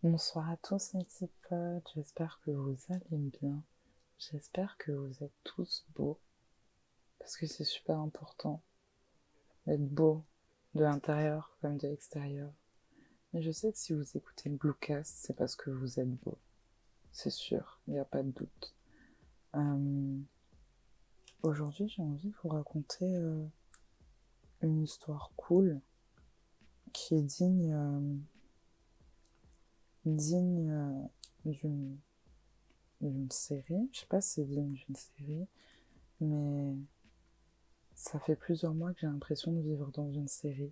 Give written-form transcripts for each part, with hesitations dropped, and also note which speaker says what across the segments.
Speaker 1: Bonsoir à tous mes petits potes, j'espère que vous allez bien. J'espère que vous êtes tous beaux, parce que c'est super important d'être beau de l'intérieur comme de l'extérieur. Mais je sais que si vous écoutez le Bluecast, c'est parce que vous êtes beau. C'est sûr, il n'y a pas de doute. Aujourd'hui, j'ai envie de vous raconter une histoire cool qui est digne d'une série. Je sais pas si c'est digne d'une série, mais ça fait plusieurs mois que j'ai l'impression de vivre dans une série.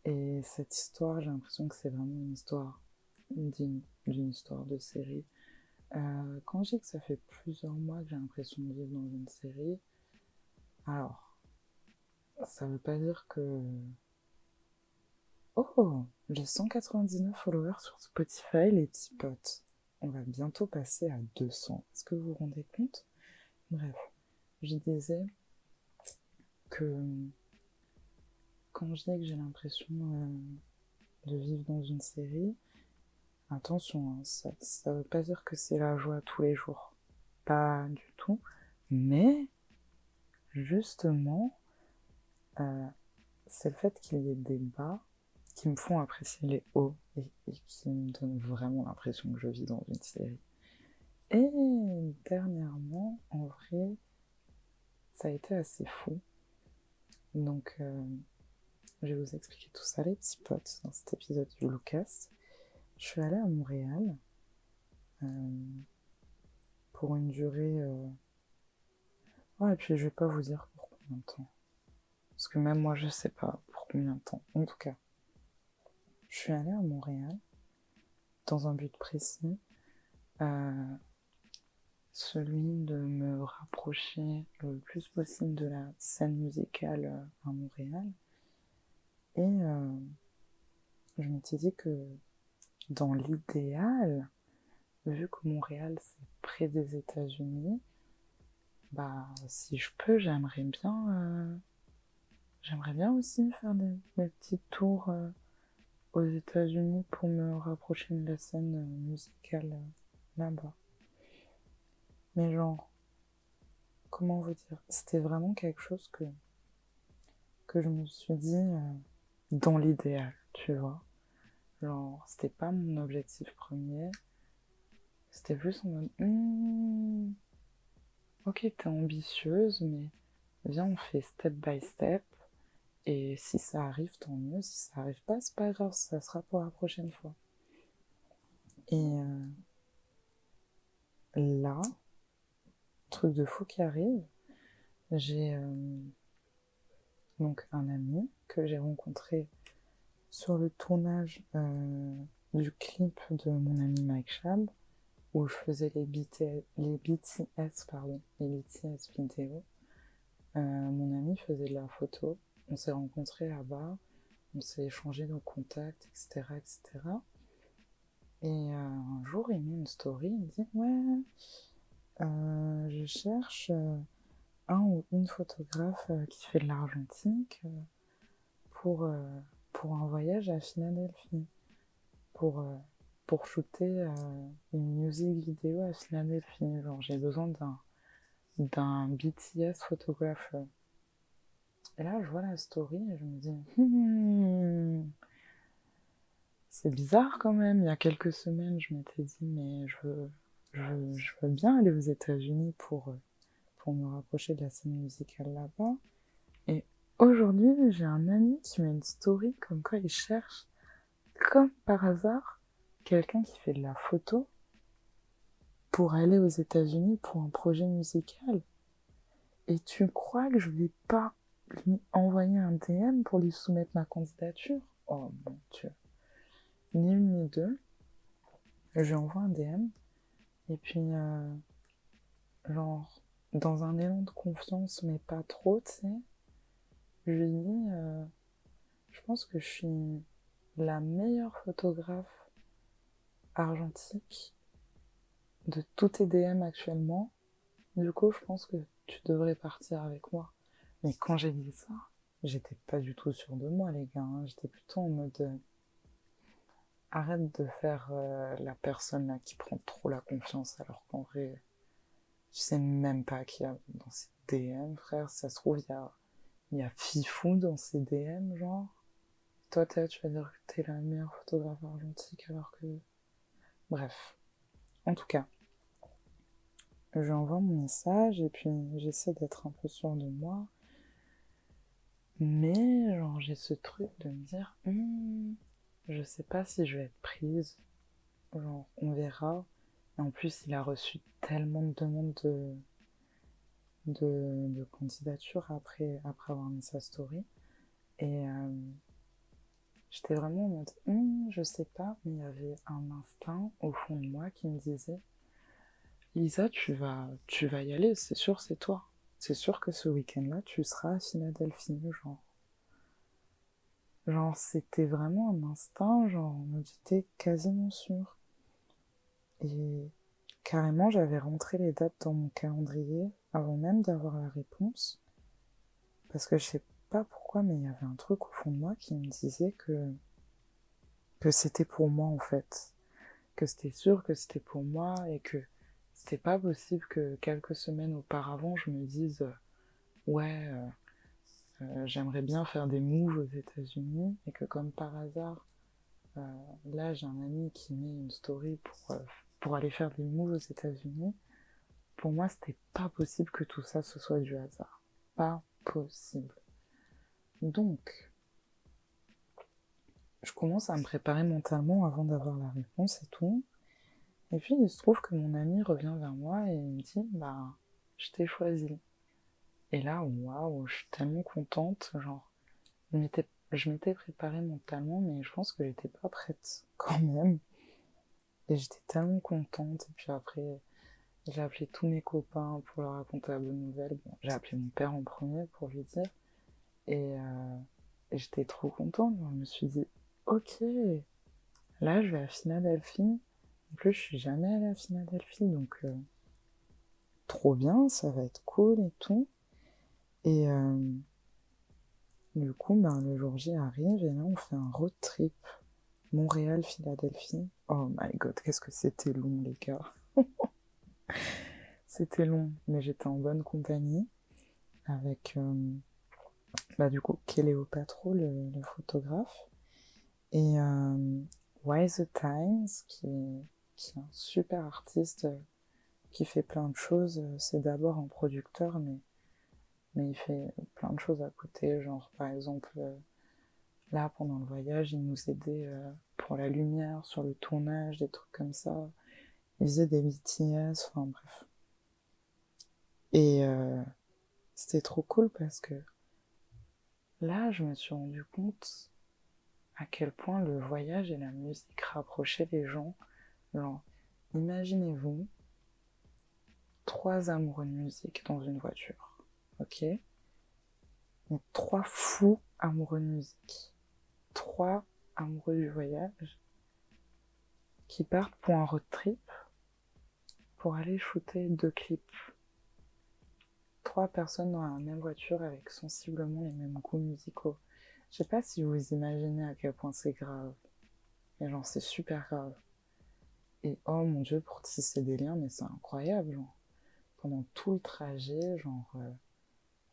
Speaker 1: Et cette histoire, j'ai l'impression que c'est vraiment une histoire digne d'une histoire de série. Quand je dis que ça fait plusieurs mois que j'ai l'impression de vivre dans une série, alors, ça veut pas dire que... Oh, j'ai 199 followers sur Spotify, les petits potes. On va bientôt passer à 200. Est-ce que vous vous rendez compte? Bref, je disais que quand je dis que j'ai l'impression de vivre dans une série, attention, hein, ça veut pas dire que c'est la joie tous les jours. Pas du tout. Mais, justement, c'est le fait qu'il y ait des bas qui me font apprécier les hauts et qui me donnent vraiment l'impression que je vis dans une série. Et dernièrement, en vrai, ça a été assez fou. Donc, je vais vous expliquer tout ça, les petits potes, dans cet épisode du Lucas. Je suis allée à Montréal pour une durée... Ouais, et puis je vais pas vous dire pour combien de temps. Parce que même moi, je sais pas pour combien de temps. En tout cas, je suis allée à Montréal dans un but précis, celui de me rapprocher le plus possible de la scène musicale à Montréal. Et je m'étais dit que dans l'idéal, vu que Montréal c'est près des États-Unis, bah si je peux, j'aimerais bien aussi faire des petits tours aux États-Unis pour me rapprocher de la scène musicale là-bas. Mais genre, comment vous dire, c'était vraiment quelque chose que je me suis dit dans l'idéal, tu vois. Genre, c'était pas mon objectif premier, c'était plus en mode, ok, t'es ambitieuse, mais viens, on fait step by step, et si ça arrive, tant mieux, si ça arrive pas, c'est pas grave, ça sera pour la prochaine fois. Et là, truc de fou qui arrive, j'ai donc un ami que j'ai rencontré sur le tournage du clip de mon ami Mike Chab, où je faisais les BTS vidéos. Mon ami faisait de la photo, on s'est rencontrés là-bas, on s'est échangé nos contacts, etc. etc. Et un jour, il met une story, il me dit « Ouais, je cherche un ou une photographe qui fait de l'argentique pour, un voyage à Philadelphie, pour, pour shooter une music vidéo à Philadelphie. Genre, j'ai besoin d'un BTS photographe. » Et là, je vois la story et je me dis c'est bizarre quand même. Il y a quelques semaines, je m'étais dit mais je veux bien aller aux États-Unis pour me rapprocher de la scène musicale là-bas. Et aujourd'hui, j'ai un ami qui met une story comme quoi il cherche, comme par hasard, quelqu'un qui fait de la photo pour aller aux États-Unis pour un projet musical. Et tu crois que je vais pas lui envoyer un DM pour lui soumettre ma candidature? Oh mon Dieu. Ni une ni deux. Je lui envoie un DM. Et puis, genre, dans un élan de confiance, mais pas trop, tu sais, je lui dis, je pense que je suis la meilleure photographe argentique de tous tes DM actuellement. Du coup, je pense que tu devrais partir avec moi. Mais quand j'ai dit ça, j'étais pas du tout sûre de moi, les gars. Hein. J'étais plutôt en mode... arrête de faire la personne là qui prend trop la confiance alors qu'en vrai, tu sais même pas qui y a dans ses DM, frère. Ça se trouve, il y a Fifou dans ses DM, genre. Toi, tu vas dire que t'es la meilleure photographe argentique alors que... Bref. En tout cas, je lui envoie mon message et puis j'essaie d'être un peu sûre de moi. Mais, genre, j'ai ce truc de me dire, je sais pas si je vais être prise. Genre, on verra. Et en plus, il a reçu tellement de demandes de candidature après avoir mis sa story. Et j'étais vraiment en mode, je sais pas, mais il y avait un instinct au fond de moi qui me disait, Lisa, tu vas y aller, c'est sûr, c'est toi. C'est sûr que ce week-end-là, tu seras à Philadelphie, genre. Genre, c'était vraiment un instinct, genre, j'étais quasiment sûre. Et carrément, j'avais rentré les dates dans mon calendrier avant même d'avoir la réponse. Parce que je sais pas pourquoi, mais il y avait un truc au fond de moi qui me disait que c'était pour moi, en fait. Que c'était sûr que c'était pour moi et que c'était pas possible que quelques semaines auparavant, je me dise, ouais, j'aimerais bien faire des moves aux États-Unis et que comme par hasard, euh, là j'ai un ami qui met une story pour aller faire des moves aux États-Unis. Pour moi, c'était pas possible que tout ça ce soit du hasard. Pas possible. Donc, je commence à me préparer mentalement avant d'avoir la réponse et tout. Et puis, il se trouve que mon ami revient vers moi et il me dit, bah, je t'ai choisi. Et là, waouh, je suis tellement contente. Genre, je m'étais préparée mentalement, mais je pense que j'étais pas prête quand même. Et j'étais tellement contente. Et puis après, j'ai appelé tous mes copains pour leur raconter la bonne nouvelle. Bon, j'ai appelé mon père en premier pour lui dire. Et j'étais trop contente. Je me suis dit, ok, là, je vais à Philadelphie. En plus, je suis jamais allée à Philadelphie, donc trop bien, ça va être cool et tout. Et du coup, ben, le jour J arrive et là, on fait un road trip. Montréal-Philadelphie. Oh my god, qu'est-ce que c'était long, les gars. C'était long, mais j'étais en bonne compagnie avec, bah, du coup, Cléopatro, le photographe, et Why the Times, qui est un super artiste qui fait plein de choses. C'est d'abord un producteur, mais il fait plein de choses à côté. Genre, par exemple, là, pendant le voyage, il nous aidait pour la lumière, sur le tournage, des trucs comme ça. Il faisait des BTS, enfin bref. Et c'était trop cool parce que là, je me suis rendu compte à quel point le voyage et la musique rapprochaient les gens. Genre, imaginez-vous 3 amoureux de musique dans une voiture, ok? Mais 3 fous amoureux de musique, 3 amoureux du voyage qui partent pour un road trip pour aller shooter 2 clips. 3 personnes dans la même voiture avec sensiblement les mêmes goûts musicaux. Je sais pas si vous imaginez à quel point c'est grave. Mais genre, c'est super grave. Et oh mon dieu, pour tisser des liens, mais c'est incroyable, genre. Pendant tout le trajet, genre,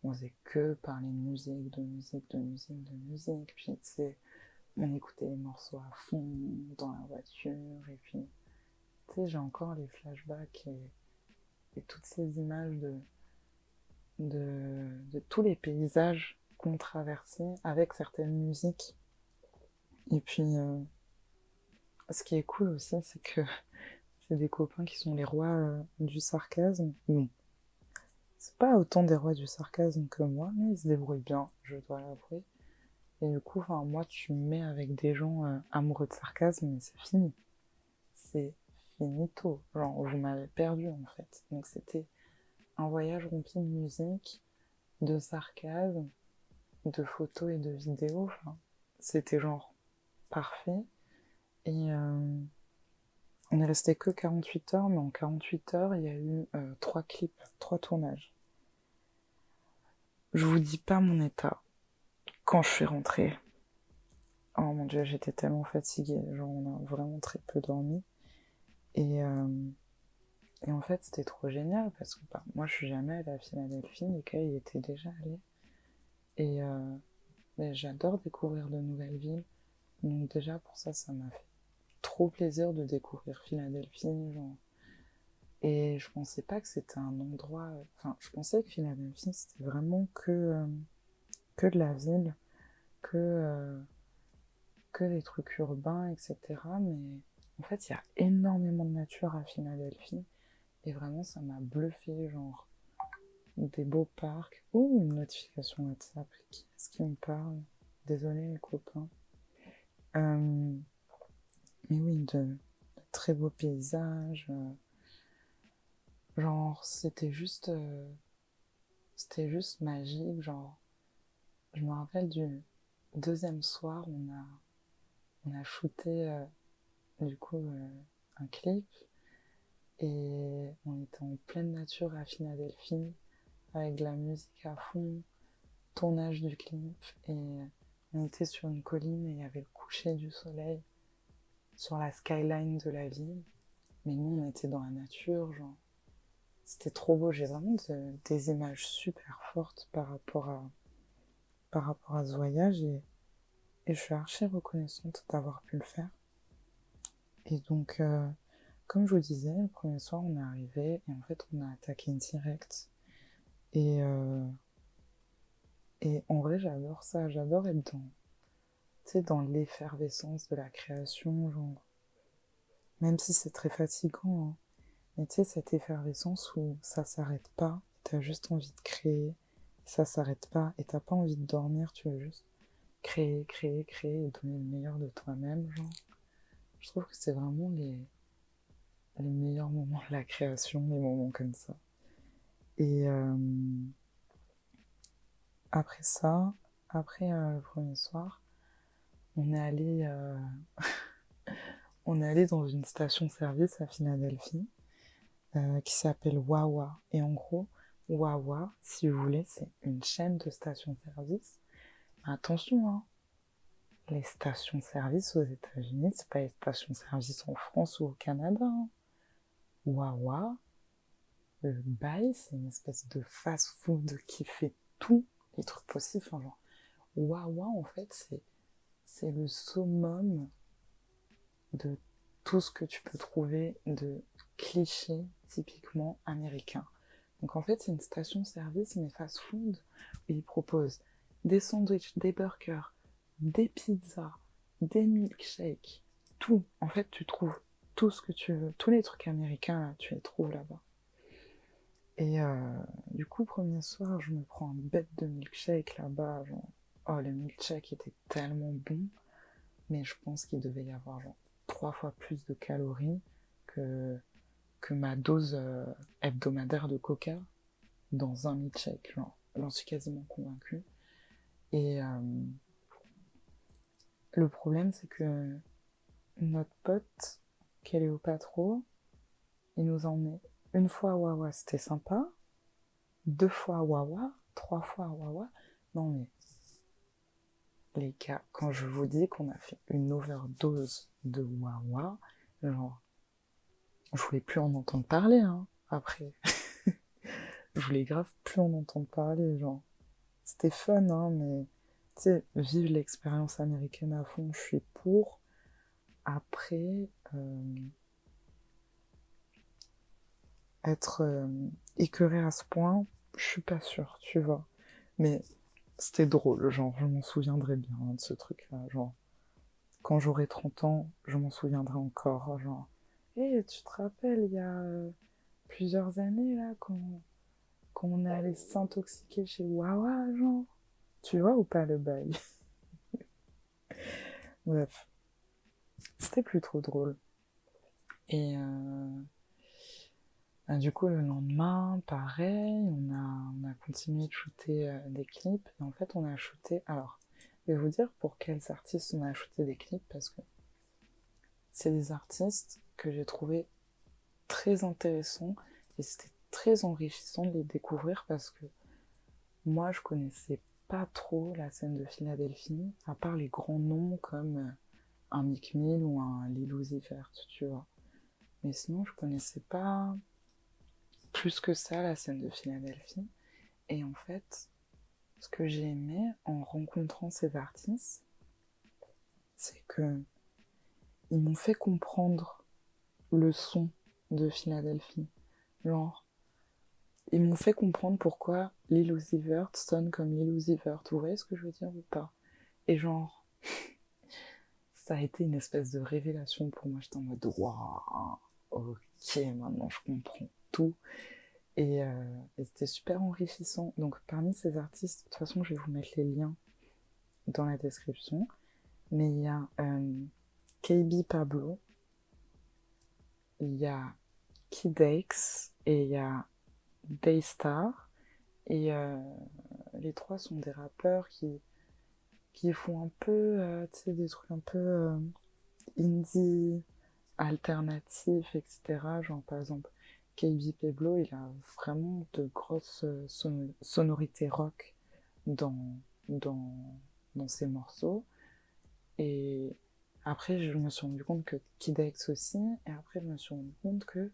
Speaker 1: on faisait que parler de musique, de musique, de musique, de musique. Puis, tu sais, on écoutait les morceaux à fond dans la voiture. Et puis, tu sais, j'ai encore les flashbacks et toutes ces images de tous les paysages qu'on traversait avec certaines musiques. Et puis, ce qui est cool aussi, c'est que c'est des copains qui sont les rois du sarcasme. Bon, c'est pas autant des rois du sarcasme que moi, mais ils se débrouillent bien, je dois l'avouer. Et du coup, enfin, moi, tu me mets avec des gens amoureux de sarcasme, mais c'est fini. C'est finito. Genre, vous m'avez perdu, en fait. Donc, c'était un voyage rempli de musique, de sarcasme, de photos et de vidéos. Enfin, c'était genre parfait. Et on est resté que 48 heures, mais en 48 heures, il y a eu 3 clips, 3 tournages. Je vous dis pas mon état quand je suis rentrée. Oh mon Dieu, j'étais tellement fatiguée. Genre, on a vraiment très peu dormi. Et, en fait, c'était trop génial parce que moi, je suis jamais allée à Philadelphie. Mika, il était déjà allé. Et mais j'adore découvrir de nouvelles villes. Donc déjà, pour ça, ça m'a fait trop plaisir de découvrir Philadelphie. Genre. Et je pensais pas que c'était un endroit... Enfin, je pensais que Philadelphie, c'était vraiment que de la ville, que, que des trucs urbains, etc. Mais en fait, il y a énormément de nature à Philadelphie. Et vraiment, ça m'a bluffé, genre, des beaux parcs. Ouh, une notification WhatsApp. Qui est-ce qui me parle? Désolé, les copains. Euh, mais oui, de très beaux paysages. Genre, c'était juste magique. Genre, je me rappelle du deuxième soir, on a shooté, du coup, un clip. Et on était en pleine nature à Philadelphie, avec de la musique à fond, tournage du clip. Et on était sur une colline et il y avait le coucher du soleil sur la skyline de la ville. Mais nous, on était dans la nature, genre. C'était trop beau. J'ai vraiment des images super fortes par rapport à ce voyage. Et je suis archi reconnaissante d'avoir pu le faire. Et donc, comme je vous disais, le premier soir, on est arrivé et en fait, on a attaqué direct. Et, et en vrai, j'adore ça. J'adore être dans l'effervescence de la création, genre. Même si c'est très fatigant, hein. Mais tu sais, cette effervescence où ça s'arrête pas, t'as juste envie de créer, ça s'arrête pas, et t'as pas envie de dormir, tu veux juste créer, créer, créer et donner le meilleur de toi-même, genre. Je trouve que c'est vraiment les meilleurs moments de la création, les moments comme ça. Et après ça, après le premier soir, on est allé, on est allé dans une station-service à Philadelphie qui s'appelle Wawa. Et en gros, Wawa, si vous voulez, c'est une chaîne de stations-service. Attention, hein, les stations-service aux États-Unis, c'est pas les stations-service en France ou au Canada, hein. Wawa, le bail, c'est une espèce de fast-food qui fait tous les trucs possibles. Enfin, genre, Wawa, en fait, c'est le summum de tout ce que tu peux trouver de clichés typiquement américains. Donc en fait, c'est une station-service, mais fast-food, où ils proposent des sandwichs, des burgers, des pizzas, des milkshakes, tout. En fait, tu trouves tout ce que tu veux. Tous les trucs américains, là, tu les trouves là-bas. Et du coup, premier soir, je me prends un bête de milkshake là-bas. Genre, oh, le milkshake était tellement bon, mais je pense qu'il devait y avoir genre 3 fois plus de calories que, que ma dose hebdomadaire de coca dans un milkshake. Genre, j'en suis quasiment convaincue. Et le problème, c'est que notre pote, Cléopatro, il nous a emmené une fois à Wawa, c'était sympa. 2 fois à Wawa, 3 fois à Wawa. Non mais, les gars, quand je vous dis qu'on a fait une overdose de Wawa, genre, je voulais plus en entendre parler, hein, après. Je voulais grave plus en entendre parler, genre. C'était fun, hein, mais, tu sais, vivre l'expérience américaine à fond, je suis pour. Après, être écœurée à ce point, je suis pas sûre, tu vois. Mais c'était drôle, genre, je m'en souviendrai bien de ce truc-là, genre. Quand j'aurai 30 ans, je m'en souviendrai encore, genre. Hé, tu te rappelles, il y a plusieurs années, là, quand on est allé s'intoxiquer chez Wawa, genre. Tu vois ou pas le bail? Bref, c'était plus trop drôle. Et du coup, le lendemain, pareil, on a continué de shooter des clips. Et en fait, on a shooté... Alors, je vais vous dire pour quels artistes on a shooté des clips, parce que c'est des artistes que j'ai trouvé très intéressants. Et c'était très enrichissant de les découvrir, parce que moi, je connaissais pas trop la scène de Philadelphie, à part les grands noms comme un Meek Mill ou un Lil Uzi Vert, tu vois. Mais sinon, je connaissais pas plus que ça la scène de Philadelphie. Et en fait, ce que j'ai aimé en rencontrant ces artistes, c'est que ils m'ont fait comprendre le son de Philadelphie. Genre, ils m'ont fait comprendre pourquoi Lil Uzi Vert sonne comme Lil Uzi Vert. Vous voyez ce que je veux dire ou pas? Et genre, ça a été une espèce de révélation pour moi. J'étais en mode, waouh, ok, maintenant je comprends tout. Et c'était super enrichissant. Donc parmi ces artistes, de toute façon, je vais vous mettre les liens dans la description. Mais il y a KB Pablo, il y a Kid X et il y a Daystar. Et les trois sont des rappeurs qui font un peu, tu sais, des trucs un peu indie, alternatifs, etc. Genre par exemple, KB Pablo, il a vraiment de grosses sonorités rock dans, dans, dans ses morceaux. Et après, je me suis rendu compte que Kid X aussi, et après, je me suis rendu compte que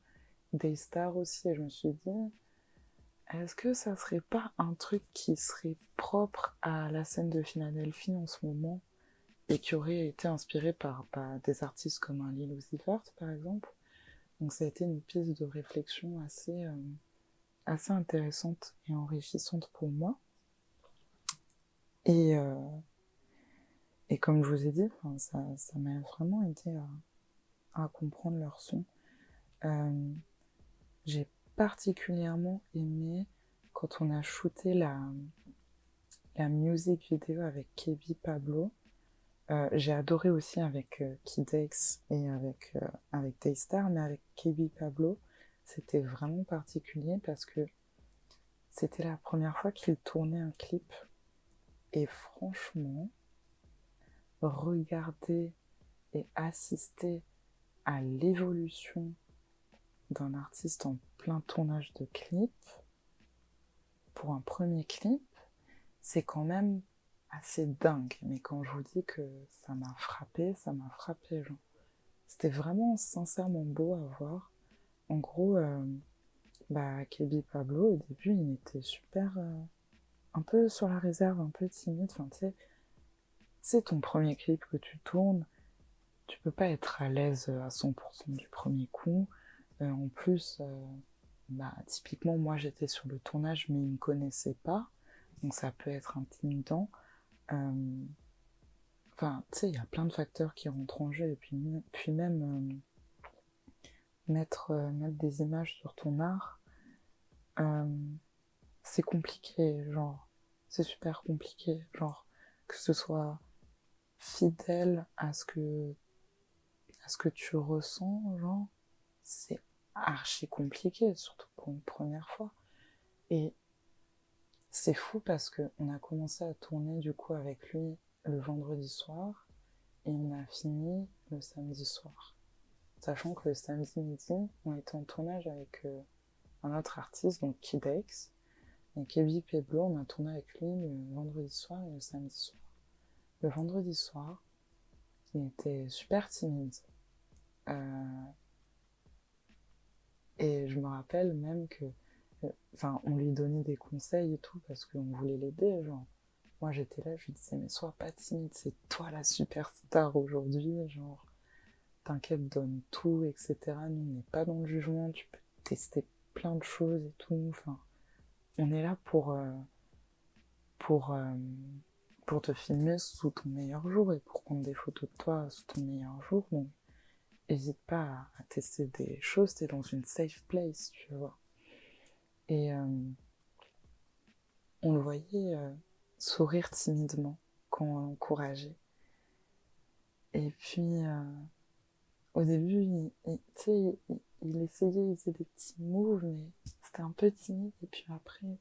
Speaker 1: Daystar aussi, et je me suis dit, est-ce que ça serait pas un truc qui serait propre à la scène de Philadelphie en ce moment, et qui aurait été inspiré par des artistes comme un Lil Uzi Vert, par exemple? Donc ça a été une piste de réflexion assez intéressante et enrichissante pour moi. Et, euh, et comme je vous ai dit, ça m'a vraiment aidé à comprendre leur son. J'ai particulièrement aimé quand on a shooté la music vidéo avec KB Pablo. J'ai adoré aussi avec Kid X et avec Daystar, mais avec KB Pablo, c'était vraiment particulier parce que c'était la première fois qu'il tournait un clip. Et franchement, regarder et assister à l'évolution d'un artiste en plein tournage de clip, pour un premier clip, c'est quand même assez dingue. Mais quand je vous dis que ça m'a frappé, genre. C'était vraiment sincèrement beau à voir. En gros, KB Pablo, au début, il était super... un peu sur la réserve, un peu timide. Enfin, tu sais, c'est ton premier clip que tu tournes. Tu peux pas être à l'aise à 100% du premier coup. En plus, typiquement, moi, j'étais sur le tournage, mais il me connaissait pas. Donc, ça peut être intimidant. Enfin, tu sais, il y a plein de facteurs qui rentrent en jeu. Et puis même, mettre des images sur ton art, euh, c'est compliqué, genre. C'est super compliqué. Genre, que ce soit fidèle à ce que tu ressens, genre, c'est archi compliqué, surtout pour une première fois. Et c'est fou parce qu'on a commencé à tourner du coup avec lui le vendredi soir et on a fini le samedi soir. Sachant que le samedi midi, on était en tournage avec un autre artiste, donc Kid X. Et Kevin Peblo, on a tourné avec lui le vendredi soir et le samedi soir. Le vendredi soir, il était super timide. Et je me rappelle même que, on lui donnait des conseils et tout parce qu'on voulait l'aider. Genre, moi j'étais là, je lui disais, mais sois pas timide, c'est toi la superstar aujourd'hui. Genre, t'inquiète, donne tout, etc. Nous, on n'est pas dans le jugement, tu peux tester plein de choses et tout. Enfin, on est là pour, euh, pour te filmer sous ton meilleur jour et pour prendre des photos de toi sous ton meilleur jour. Donc, n'hésite pas à tester des choses, t'es dans une safe place, tu vois. Et on le voyait sourire timidement quand on l'encourageait. Et puis, au début, il essayait, il faisait des petits moves, mais c'était un peu timide. Et puis après,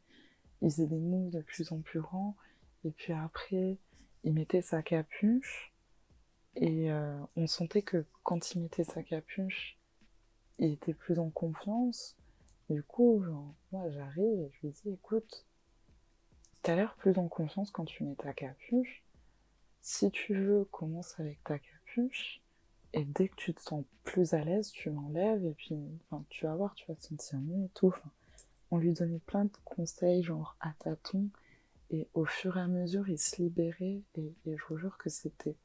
Speaker 1: il faisait des moves de plus en plus grands. Et puis après, il mettait sa capuche. Et on sentait que quand il mettait sa capuche, il était plus en confiance. Du coup, genre, moi, j'arrive et je lui dis, écoute, t'as l'air plus en confiance quand tu mets ta capuche. Si tu veux, commence avec ta capuche. Et dès que tu te sens plus à l'aise, tu l'enlèves et puis tu vas voir, tu vas te sentir mieux et tout. On lui donnait plein de conseils, genre à tâtons. Et au fur et à mesure, il se libérait. Et je vous jure que c'était...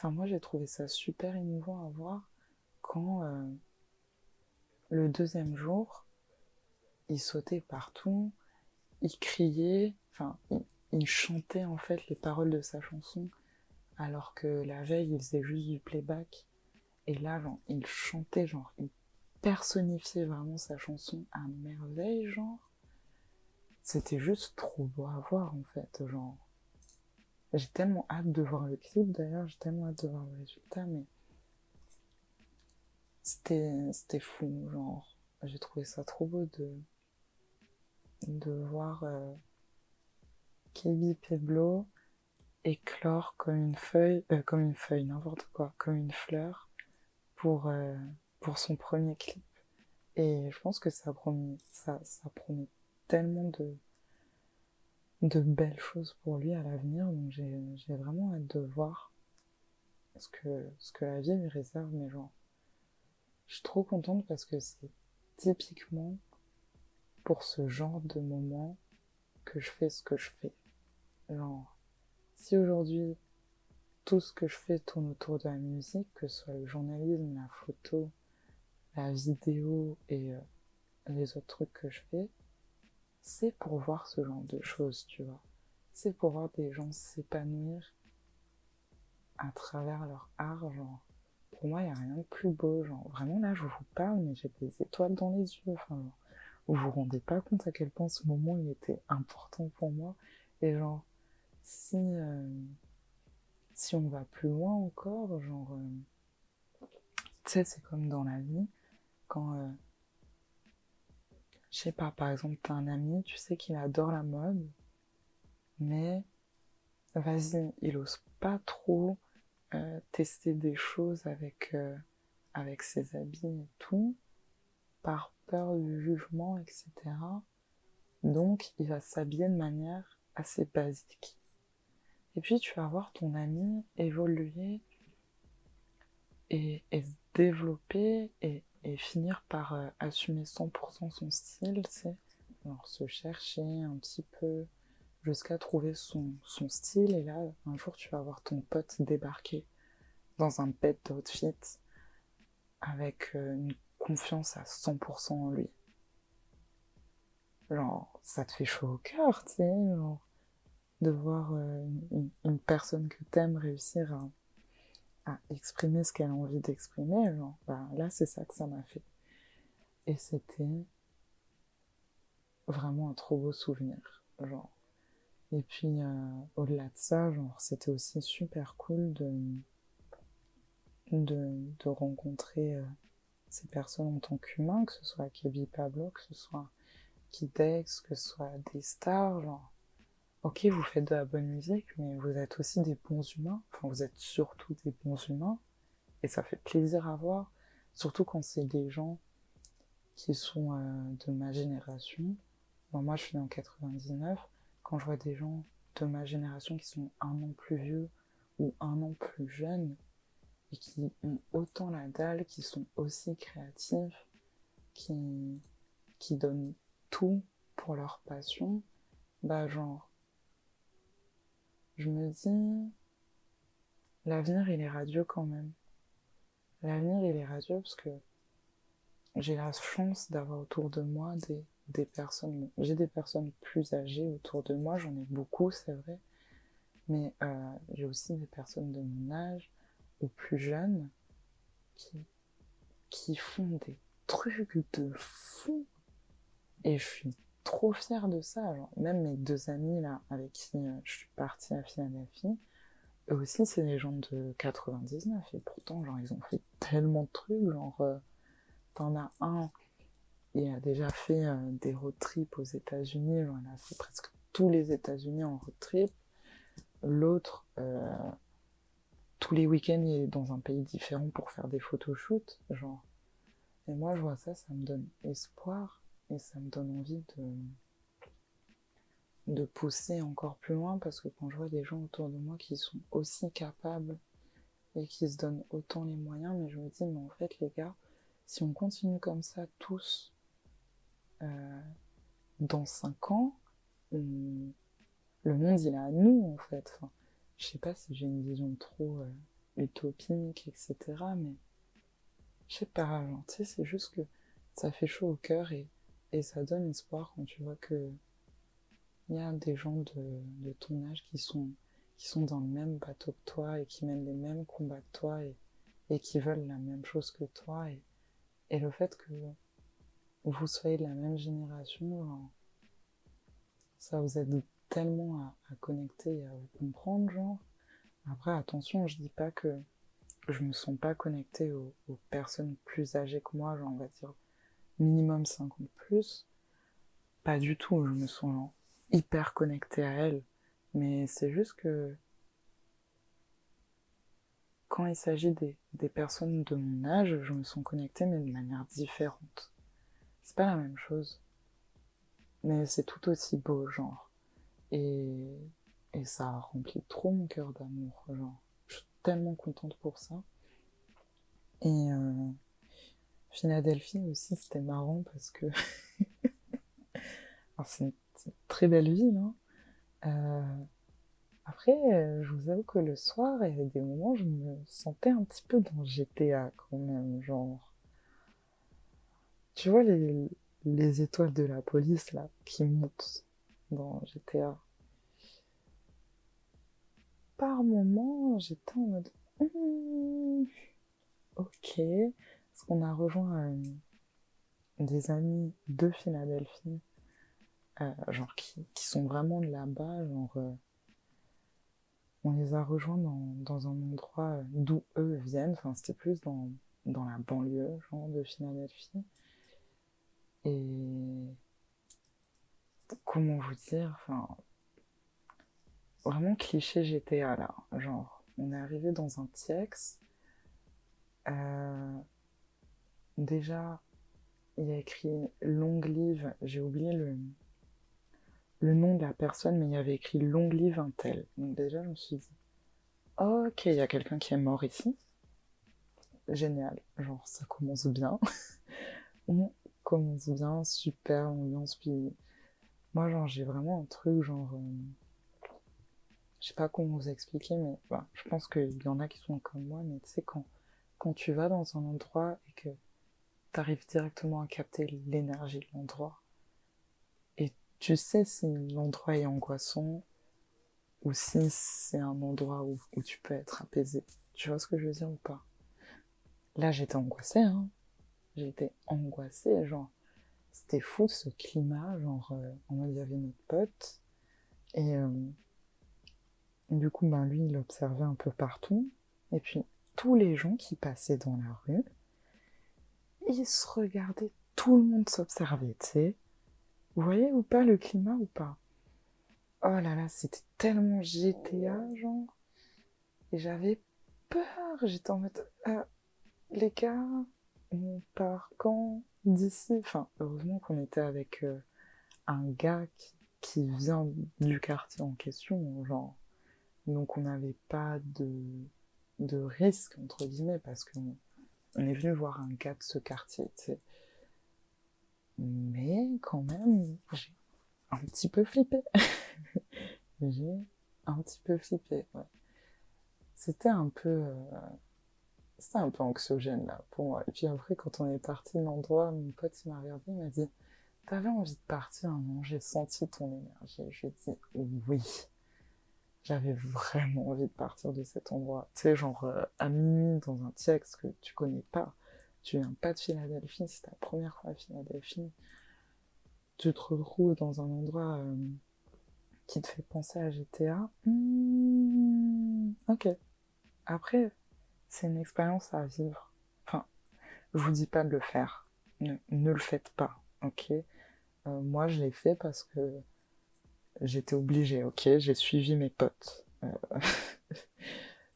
Speaker 1: moi, j'ai trouvé ça super émouvant à voir quand le deuxième jour, il sautait partout, il criait, il chantait en fait les paroles de sa chanson, alors que la veille, il faisait juste du playback. Et là, genre, il chantait, genre, il personnifiait vraiment sa chanson à merveille, genre. C'était juste trop beau à voir, en fait, genre. J'ai tellement hâte de voir le clip, d'ailleurs, j'ai tellement hâte de voir le résultat, mais c'était fou, genre. J'ai trouvé ça trop beau de voir Kibi Peblo éclore comme une feuille, n'importe quoi, comme une fleur pour son premier clip. Et je pense que ça promet tellement de belles choses pour lui à l'avenir, donc j'ai vraiment hâte de voir ce que la vie lui réserve, mais genre, je suis trop contente parce que c'est typiquement pour ce genre de moment que je fais ce que je fais. Genre, si aujourd'hui tout ce que je fais tourne autour de la musique, que ce soit le journalisme, la photo, la vidéo et les autres trucs que je fais, c'est pour voir ce genre de choses, tu vois. C'est pour voir des gens s'épanouir à travers leur art, genre. Pour moi, il n'y a rien de plus beau, genre. Vraiment, là, je vous parle, mais j'ai des étoiles dans les yeux, genre. Vous vous rendez pas compte à quel point ce moment, il était important pour moi. Et genre, si on va plus loin encore, genre, tu sais, c'est comme dans la vie, quand, je sais pas, par exemple, t'as un ami, tu sais qu'il adore la mode, mais vas-y, il ose pas trop tester des choses avec ses habits et tout, par peur du jugement, etc. Donc, il va s'habiller de manière assez basique. Et puis, tu vas voir ton ami évoluer et se développer et finir par assumer 100% son style, c'est genre se chercher un petit peu jusqu'à trouver son style. Et là, un jour, tu vas voir ton pote débarquer dans un bête outfit avec une confiance à 100% en lui. Genre, ça te fait chaud au cœur, tu sais, genre, de voir une personne que t'aimes réussir à exprimer ce qu'elle a envie d'exprimer, genre, bah, là, c'est ça que ça m'a fait. Et c'était vraiment un trop beau souvenir, genre. Et puis, au-delà de ça, genre, c'était aussi super cool de rencontrer ces personnes en tant qu'humains, que ce soit Kevin Pablo, que ce soit Kidex, que ce soit des stars, genre, ok, vous faites de la bonne musique, mais vous êtes aussi des bons humains, enfin, vous êtes surtout des bons humains, et ça fait plaisir à voir, surtout quand c'est des gens qui sont de ma génération. Bon, moi, je suis en 99, quand je vois des gens de ma génération qui sont un an plus vieux ou un an plus jeunes, et qui ont autant la dalle, qui sont aussi créatifs, qui, qui donnent tout pour leur passion, bah genre, je me dis, l'avenir il est radieux quand même. L'avenir il est radieux parce que j'ai la chance d'avoir autour de moi des personnes, j'ai des personnes plus âgées autour de moi, j'en ai beaucoup c'est vrai, mais j'ai aussi des personnes de mon âge ou plus jeunes qui, qui font des trucs de fou. Et je suis trop fière de ça. Genre, même mes deux amis là, avec qui je suis partie à Philadelphie, eux aussi c'est des gens de 99. Et pourtant, genre, ils ont fait tellement de trucs. Genre, t'en as un, il a déjà fait des road trips aux États-Unis. Genre, il a fait presque tous les États-Unis en road trip. L'autre, tous les week-ends, il est dans un pays différent pour faire des photoshoots. Genre, et moi, je vois ça, ça me donne espoir et ça me donne envie de pousser encore plus loin, parce que quand je vois des gens autour de moi qui sont aussi capables et qui se donnent autant les moyens, mais je me dis, mais en fait les gars, si on continue comme ça tous, dans 5 ans, on- le monde il est à nous en fait. Enfin, je sais pas si j'ai une vision trop utopique, etc. Mais je sais pas, genre, tu sais, c'est juste que ça fait chaud au cœur et ça donne espoir quand tu vois que il y a des gens de ton âge qui sont dans le même bateau que toi et qui mènent les mêmes combats que toi et qui veulent la même chose que toi. Et le fait que vous soyez de la même génération, genre, ça vous aide tellement à connecter et à vous comprendre, genre. Après, attention, je dis pas que je me sens pas connectée aux personnes plus âgées que moi, genre, on va dire minimum 50 plus. Pas du tout, je me sens genre, hyper connectée à elles. Mais c'est juste que quand il s'agit des personnes de mon âge, je me sens connectée, mais de manière différente. C'est pas la même chose, mais c'est tout aussi beau, genre. Et, et ça remplit trop mon cœur d'amour, genre. Je suis tellement contente pour ça. Et Philadelphie aussi, c'était marrant parce que c'est une très belle ville, hein. Après, je vous avoue que le soir, il y avait des moments où je me sentais un petit peu dans GTA quand même, genre. Tu vois les étoiles de la police là qui montent dans GTA. Par moments, j'étais en mode Hmm, ok, parce qu'on a rejoint des amis de Philadelphie, genre qui sont vraiment de là-bas, genre on les a rejoints dans un endroit d'où eux viennent, enfin c'était plus dans la banlieue, genre de Philadelphie. Et comment vous dire, enfin vraiment cliché GTA là, genre on est arrivé dans un TX, euh, déjà il y a écrit long live, j'ai oublié le nom de la personne, mais il y avait écrit long live un tel. Donc déjà je me suis dit, ok, il y a quelqu'un qui est mort ici, génial, genre ça commence bien, on commence bien, super ambiance, puis moi genre j'ai vraiment un truc genre, je sais pas comment vous expliquer, mais bah, je pense qu'il y en a qui sont comme moi, mais tu sais quand tu vas dans un endroit et que t'arrives directement à capter l'énergie de l'endroit. Et tu sais si l'endroit est angoissant ou si c'est un endroit où tu peux être apaisé. Tu vois ce que je veux dire ou pas? Là, j'étais angoissée, hein. J'étais angoissée, genre, c'était fou ce climat, genre, en mode, il y avait notre pote, et du coup, ben, lui, il observait un peu partout, et puis, tous les gens qui passaient dans la rue, ils se regardaient, tout le monde s'observait, tu sais. Vous voyez ou pas le climat ou pas? Oh là là, c'était tellement GTA, genre. Et j'avais peur. J'étais en mode, les gars, on part quand d'ici? Enfin, heureusement qu'on était avec un gars qui vient du quartier en question, genre. Donc on n'avait pas de risque, entre guillemets, parce qu'on est venu voir un gars de ce quartier, tu sais. Mais quand même, j'ai un petit peu flippé. J'ai un petit peu flippé, ouais. C'était un peu, c'était un peu anxiogène là pour moi. Et puis après, quand on est parti de l'endroit, mon pote il m'a regardé, il m'a dit t'avais envie de partir, non? J'ai senti ton énergie. Je lui ai dit oui, j'avais vraiment envie de partir de cet endroit. Tu sais, genre à minuit dans un TX que tu connais pas, tu viens pas de Philadelphie, c'est ta première fois à Philadelphie, tu te retrouves dans un endroit qui te fait penser à GTA. Ok. Après, c'est une expérience à vivre. Enfin, je vous dis pas de le faire. Ne le faites pas, ok? Moi, je l'ai fait parce que j'étais obligée, ok? J'ai suivi mes potes.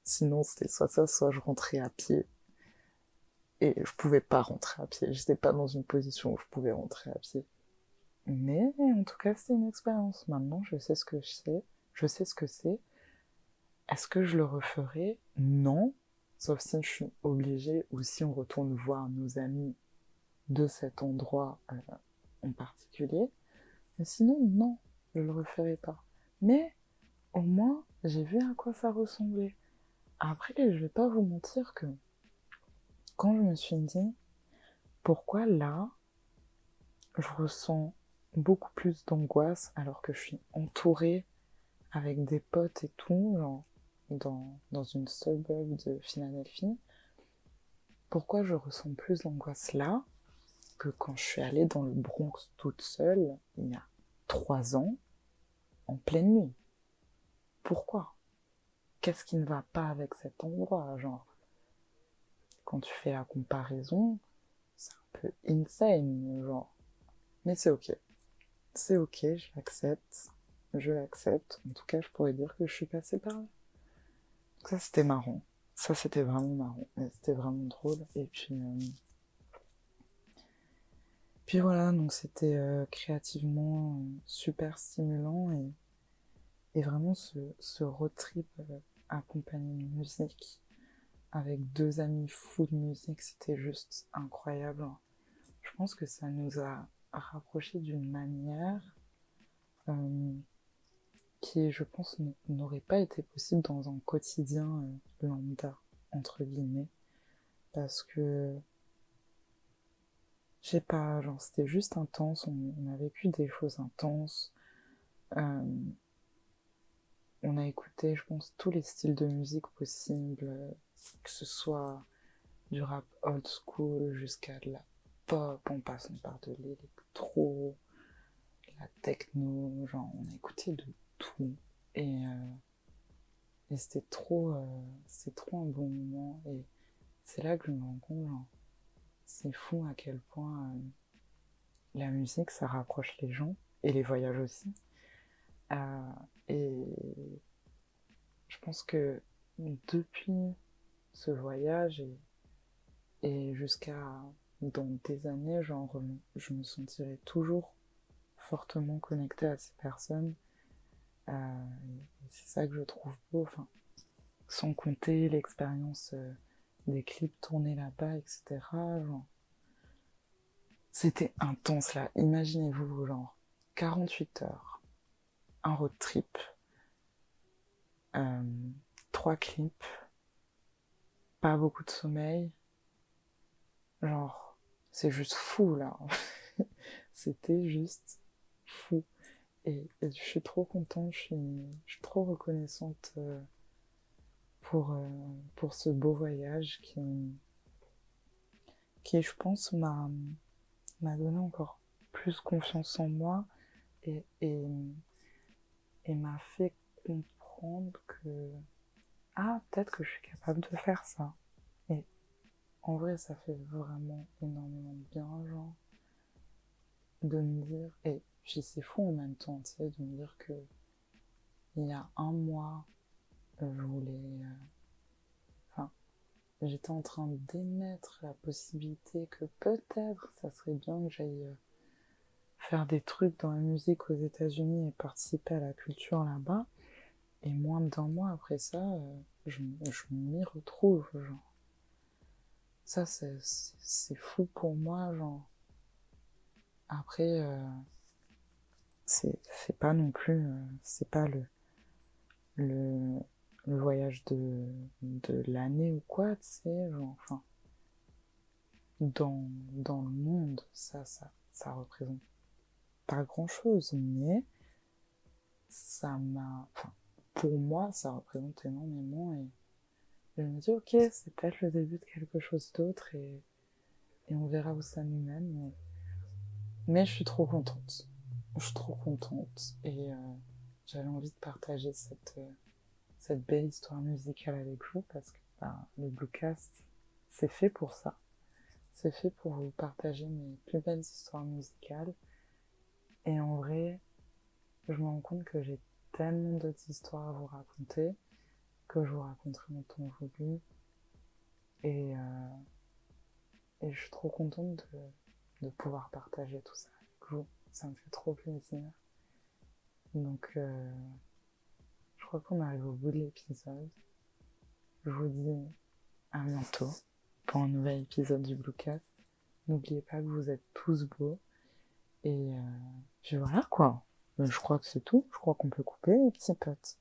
Speaker 1: Sinon, c'était soit ça, soit je rentrais à pied. Et je pouvais pas rentrer à pied. J'étais pas dans une position où je pouvais rentrer à pied. Mais en tout cas, c'est une expérience. Maintenant, je sais ce que je sais. Je sais ce que c'est. Est-ce que je le referai? Non. Sauf si je suis obligée ou si on retourne voir nos amis de cet endroit en particulier. Mais sinon, non, je le referai pas. Mais au moins, j'ai vu à quoi ça ressemblait. Après, je vais pas vous mentir que quand je me suis dit, pourquoi là, je ressens beaucoup plus d'angoisse alors que je suis entourée avec des potes et tout, genre dans une suburb de Philadelphie, pourquoi je ressens plus d'angoisse là que quand je suis allée dans le Bronx toute seule il y a 3 ans en pleine nuit? Pourquoi? Qu'est-ce qui ne va pas avec cet endroit? Genre, quand tu fais la comparaison, c'est un peu insane, genre. Mais c'est ok. C'est ok, je l'accepte. Je l'accepte. En tout cas, je pourrais dire que je suis passée par là. Donc ça, c'était marrant. Ça, c'était vraiment marrant. C'était vraiment drôle. Et puis voilà, donc c'était créativement super stimulant et vraiment ce road trip accompagné de musique avec 2 amis fous de musique, c'était juste incroyable. Je pense que ça nous a rapprochés d'une manière euh, qui, je pense, n'aurait pas été possible dans un quotidien lambda, entre guillemets, parce que, je sais pas, genre, c'était juste intense, on a vécu des choses intenses, euh, on a écouté, je pense, tous les styles de musique possibles, que ce soit du rap old school jusqu'à de la pop, en passant par de l'électro, la techno, genre on a écouté de tout. Et, euh, et c'était trop un bon moment. Et c'est là que je me rends compte, genre, c'est fou à quel point la musique, ça rapproche les gens, et les voyages aussi. Euh, et je pense que depuis ce voyage et jusqu'à dans des années, genre, je me sentirai toujours fortement connectée à ces personnes. C'est ça que je trouve beau, enfin, sans compter l'expérience des clips tournés là-bas, etc. Genre, c'était intense là. Imaginez-vous, genre, 48 heures, un road trip, euh, 3 clips, pas beaucoup de sommeil. Genre, c'est juste fou là. C'était juste fou. Et je suis trop contente, je suis trop reconnaissante pour ce beau voyage qui je pense, m'a donné encore plus confiance en moi et et m'a fait comprendre que, ah, peut-être que je suis capable de faire ça. Et en vrai, ça fait vraiment énormément de bien, genre, de me dire, et puis c'est fou en même temps, tu sais, de me dire que il y a un mois, je voulais, enfin, j'étais en train d'émettre la possibilité que peut-être ça serait bien que j'aille faire des trucs dans la musique aux États-Unis et participer à la culture là-bas. Et moins d'1 mois après ça, je m'y retrouve, genre. Ça, c'est fou pour moi, genre. Après, c'est pas non plus, c'est pas le, le voyage de l'année ou quoi, tu sais, genre, enfin, dans le monde, ça représente pas grand-chose, mais enfin, pour moi, ça représente énormément et je me dis, ok, c'est peut-être le début de quelque chose d'autre et on verra où ça nous mène, mais je suis trop contente. Je suis trop contente et j'avais envie de partager cette belle histoire musicale avec vous parce que bah, le Bluecast, c'est fait pour ça. C'est fait pour vous partager mes plus belles histoires musicales. Et en vrai, je me rends compte que j'ai tellement d'autres histoires à vous raconter que je vous raconterai en temps voulu. Et, et je suis trop contente de pouvoir partager tout ça avec vous. Ça me fait trop plaisir. Donc, je crois qu'on arrive au bout de l'épisode. Je vous dis à bientôt pour un nouvel épisode du Bluecast. N'oubliez pas que vous êtes tous beaux. Et puis voilà quoi. Je crois que c'est tout. Je crois qu'on peut couper les petits potes.